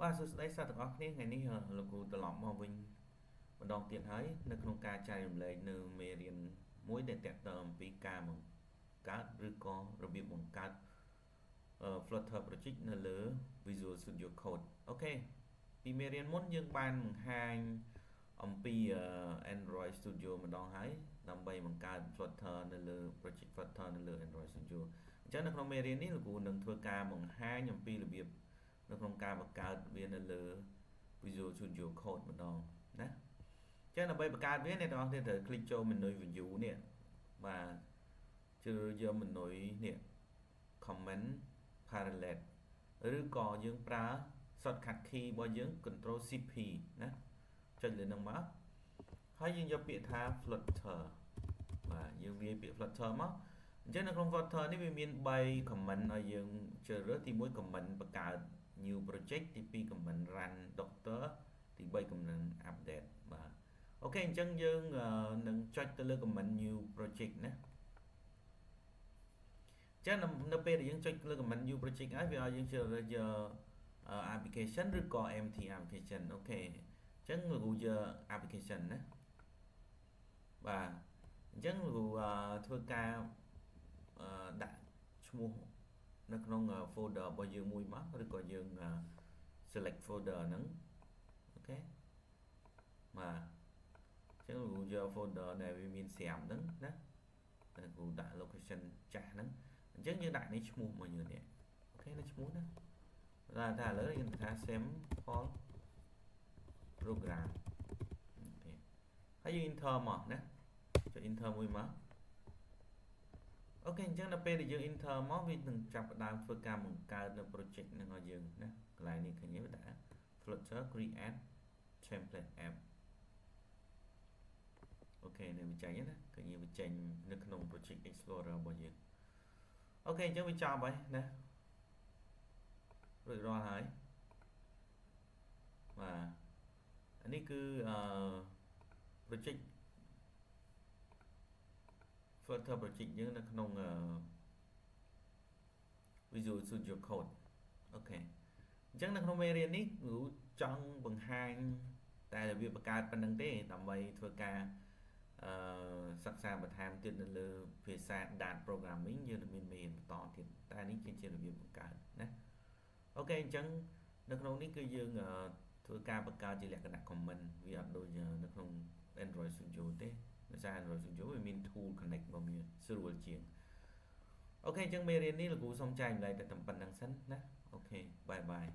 បាទសួស្តីសាស្ត្រទាំងអស់គ្នាថ្ងៃនេះលោកគ្រូត្រឡប់មកវិញម្ដងទៀតហើយនៅក្នុងការចែករំលែកនៅមេរៀនមួយដែលទាក់ទងអំពីការបង្កើតឬក៏របៀបបង្កើតFlutter Project នៅលើ Visual Studio Code អូខេពីមេរៀនមុនយើងបានបង្ហាញអំពី Android Studio ម្ដងហើយដើម្បីបង្កើត Flutter នៅលើ Project Flutter នៅលើ Android Studio អញ្ចឹងនៅក្នុងមេរៀននេះលោកគ្រូនឹងធ្វើការបង្ហាញអំពីរបៀបនៅក្នុងការបង្កើតវានៅលើ Visual Studio Code ម្ដងណាអញ្ចឹងដើម្បីបង្កើតវាអ្នកទាំងអស់គ្នាត្រូវ click ចូល menu view នេះបាទជ្រើសរើសយក menu នេះ comment parallel ឬក៏យើងប្រើ shortcut key របស់យើង Control Shift P ណាចុចលើនឹងមកហើយយើងយកពាក្យថា Flutter បាទយើងវាយពាក្យ Flutter មកអញ្ចឹងនៅក្នុង Flutter នេះវាមាន3 comment ឲ្យយើងជ្រើសរើសទី1 comment បង្កើត new project ទី2 comment run doctor ទី3 comment update បាទអូខេអញ្ចឹងយើងនឹងចុចទៅលើ comment new project ណាចឹងនៅពេលដែលយើងចុចលើ comment new project ហើយវាឲ្យយើងជ្រើសរើសយក application ឬក៏ empty application អូខេអញ្ចឹងលោកយក application ណាបាទអញ្ចឹងលោកធ្វើការដាក់ឈ្មោះនៅក្នុង folder របស់យើងមួយមកឬក៏យើង select folder ហ្នឹងអូខេបាទអញ្ចឹងលោកយក folder ដែលវាមានស្រាប់ហ្នឹងណាតែគ្រូដាក់ location ចាស់ហ្នឹងអញ្ចឹងយើងដាក់នេះឈ្មោះមកយើងនេះអូខេនៅឈ្មោះណាតែឥឡូវយើងថា sample program អូខេហើយយើង enter មកណាចុច enter មួយមកអូខេអញ្ចឹងដល់ពេលដែលយើង enter មកវានឹងចាប់ផ្ដើមធ្វើការបង្កើតនៅ project ហ្នឹងឲ្យយើងណាកន្លែងនេះឃើញទេដាក់ Flutter create template app អូខេនៅវាចេញណាឃើញវាចេញនៅក្នុង project explorer របស់យើងអូខេអញ្ចឹងវាចប់ហើយណារួចរាល់ហើយបាទអានេះគឺproject Flutter project យើងនៅក្នុងVisual Studio Code អូខេអញ្ចឹងនៅក្នុងមេរៀននេះគ្រូចង់បង្ហាញតែរបៀបបង្កើតប៉ុណ្្នឹងទេដើម្បីធ្វើការសិក្សាបន្ថែមទៀតនៅលើភាសា Dart Programming យើងនឹងមានមេរៀនបន្តទៀតតែនេះជារបៀបបង្កើតណាអូខេអញ្ចឹងនៅក្នុងនេះគឺយើងធ្វើការបង្កើតជាលក្ខណៈ comment វាអត់ដូចនៅក្នុង Android Studio ទេដោយសារ Android Studio វាមាន tool connect របស់វាស្រួលជាងអូខេអញ្ចឹងមេរៀននេះលោកគ្រូសូមចែករំលែកតែប៉ុណ្្នឹងសិនណាអូខេបាយបាយ